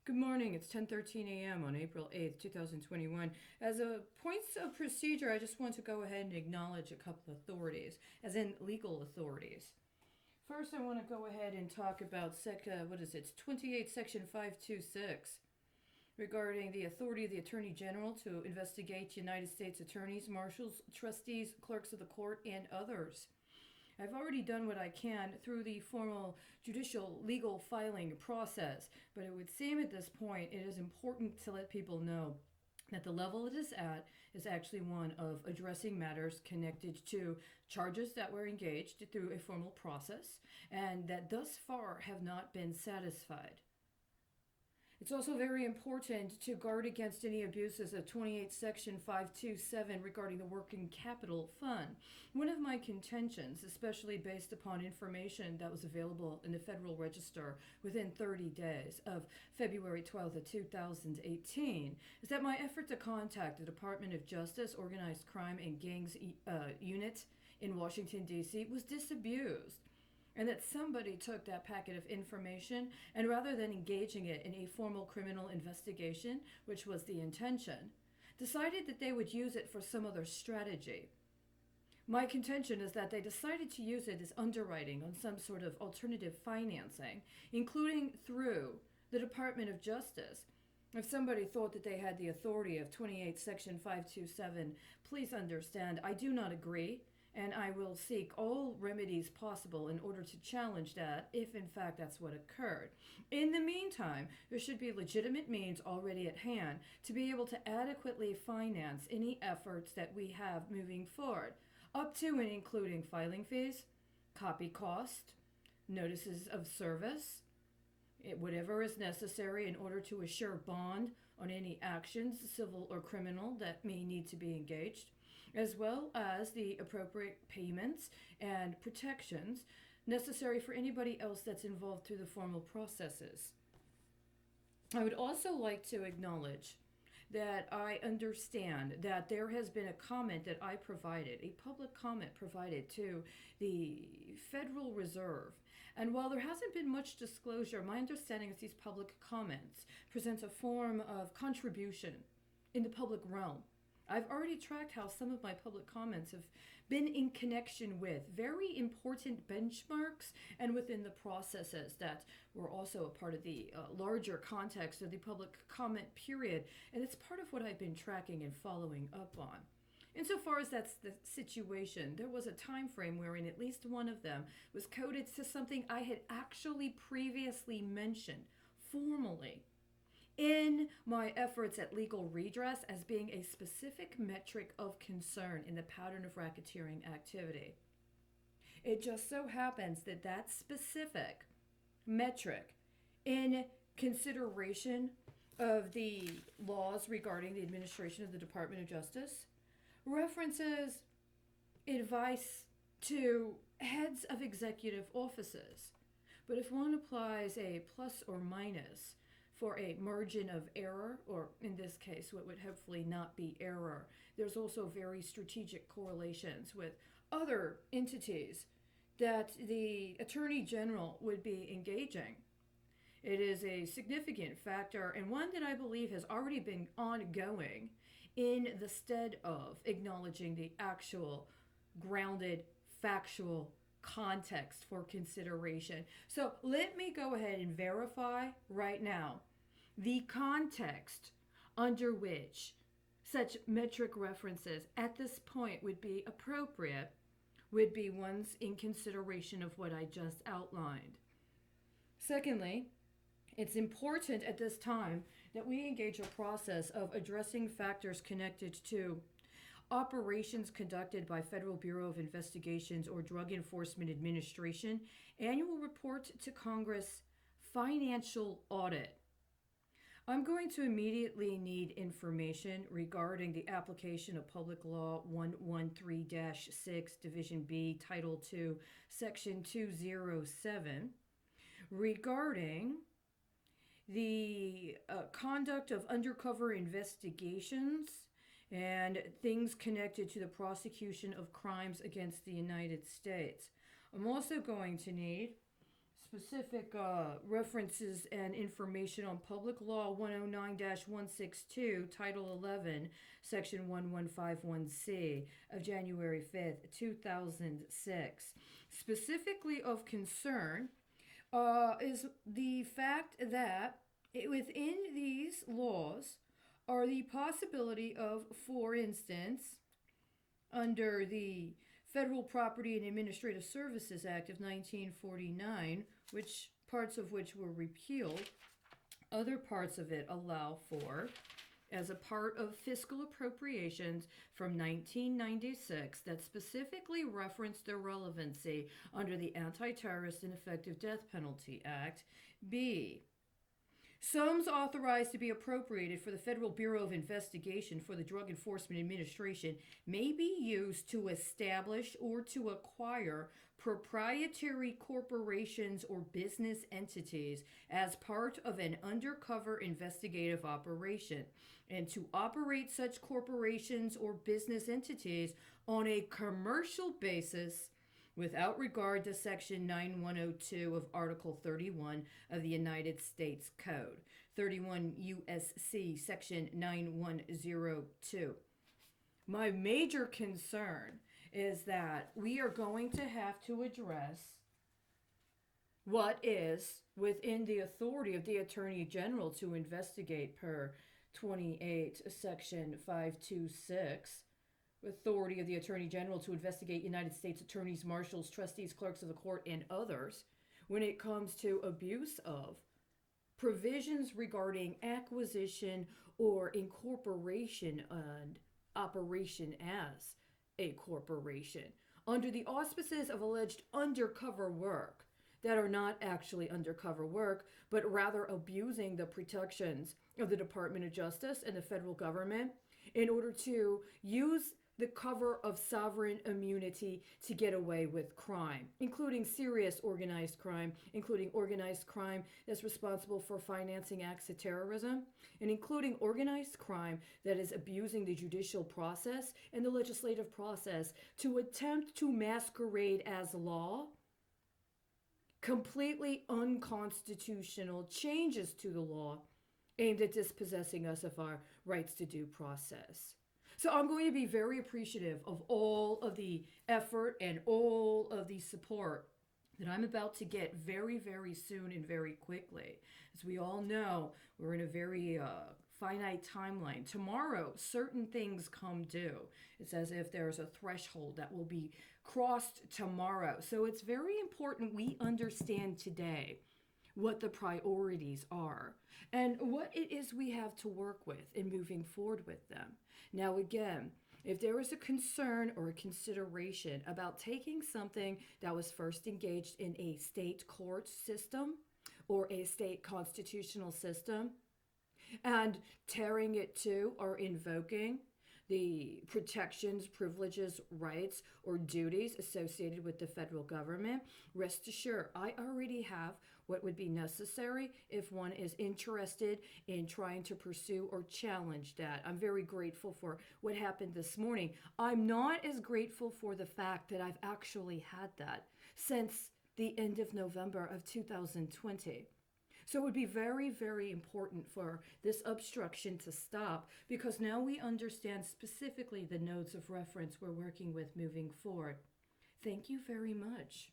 Good morning. It's 10:13 a.m. on April 8th, 2021. As a points of procedure, I just want to go ahead and acknowledge a couple of authorities, as in legal authorities. First, I want to go ahead and talk about It's 28 Section 526 regarding the authority of the Attorney General to investigate United States attorneys, marshals, trustees, clerks of the court, and others. I've already done what I can through the formal judicial legal filing process, but it would seem at this point it is important to let people know that the level it is at is actually one of addressing matters connected to charges that were engaged through a formal process and that thus far have not been satisfied. It's also very important to guard against any abuses of 28 Section 527 regarding the Working Capital Fund. One of my contentions, especially based upon information that was available in the Federal Register within 30 days of February 12th of 2018, is that my effort to contact the Department of Justice Organized Crime and Gangs Unit in Washington, D.C. was disabused, and that somebody took that packet of information and rather than engaging it in a formal criminal investigation, which was the intention, decided that they would use it for some other strategy. My contention is that they decided to use it as underwriting on some sort of alternative financing, including through the Department of Justice. If somebody thought that they had the authority of 28 Section 527, please understand, I do not agree. And I will seek all remedies possible in order to challenge that, if in fact that's what occurred. In the meantime, there should be legitimate means already at hand to be able to adequately finance any efforts that we have moving forward, up to and including filing fees, copy cost, notices of service, whatever is necessary in order to assure bond on any actions, civil or criminal, that may need to be engaged, as well as the appropriate payments and protections necessary for anybody else that's involved through the formal processes. I would also like to acknowledge that I understand that there has been a comment that I provided, a public comment provided to the Federal Reserve. And while there hasn't been much disclosure, my understanding is these public comments present a form of contribution in the public realm. I've already tracked how some of my public comments have been in connection with very important benchmarks and within the processes that were also a part of the larger context of the public comment period. And it's part of what I've been tracking and following up on. Insofar as that's the situation, there was a time frame wherein at least one of them was coded to something I had actually previously mentioned formally in my efforts at legal redress as being a specific metric of concern in the pattern of racketeering activity. It just so happens that that specific metric, in consideration of the laws regarding the administration of the Department of Justice, references advice to heads of executive offices. But if one applies a plus or minus for a margin of error, or in this case, what would hopefully not be error, there's also very strategic correlations with other entities that the Attorney General would be engaging. It is a significant factor and one that I believe has already been ongoing in the stead of acknowledging the actual grounded, factual context for consideration. So let me go ahead and verify right now the context under which such metric references at this point would be appropriate would be ones in consideration of what I just outlined. Secondly, it's important at this time that we engage a process of addressing factors connected to operations conducted by Federal Bureau of Investigations or Drug Enforcement Administration, annual report to Congress, financial audit. I'm going to immediately need information regarding the application of Public Law 113-6, Division B, Title II, Section 207, regarding the conduct of undercover investigations and things connected to the prosecution of crimes against the United States. I'm also going to need specific references and information on Public Law 109-162, Title 11, Section 1151C of January 5th, 2006. Specifically of concern is the fact that within these laws are the possibility of, for instance, under the Federal Property and Administrative Services Act of 1949, which parts of which were repealed, other parts of it allow for, as a part of fiscal appropriations from 1996 that specifically reference their relevancy under the Anti-Terrorist and Effective Death Penalty Act, B, sums authorized to be appropriated for the Federal Bureau of Investigation for the Drug Enforcement Administration may be used to establish or to acquire proprietary corporations or business entities as part of an undercover investigative operation, and to operate such corporations or business entities on a commercial basis without regard to Section 9102 of Article 31 of the United States Code, 31 U.S.C. Section 9102. My major concern is that we are going to have to address what is within the authority of the Attorney General to investigate per 28 Section 526, authority of the Attorney General to investigate United States attorneys, marshals, trustees, clerks of the court, and others when it comes to abuse of provisions regarding acquisition or incorporation and operation as a corporation under the auspices of alleged undercover work that are not actually undercover work, but rather abusing the protections of the Department of Justice and the federal government in order to use the cover of sovereign immunity to get away with crime, including serious organized crime, including organized crime that's responsible for financing acts of terrorism, and including organized crime that is abusing the judicial process and the legislative process to attempt to masquerade as law completely unconstitutional changes to the law aimed at dispossessing us of our rights to due process. So I'm going to be very appreciative of all of the effort and all of the support that I'm about to get very, very soon and very quickly. As we all know, we're in a very finite timeline. Tomorrow, certain things come due. It's as if there's a threshold that will be crossed tomorrow. So it's very important we understand today what the priorities are and what it is we have to work with in moving forward with them. Now, again, if there is a concern or a consideration about taking something that was first engaged in a state court system or a state constitutional system and tearing it to or invoking the protections, privileges, rights, or duties associated with the federal government, rest assured, I already have what would be necessary if one is interested in trying to pursue or challenge that. I'm very grateful for what happened this morning. I'm not as grateful for the fact that I've actually had that since the end of November of 2020. So it would be very, very important for this obstruction to stop because now we understand specifically the nodes of reference we're working with moving forward. Thank you very much.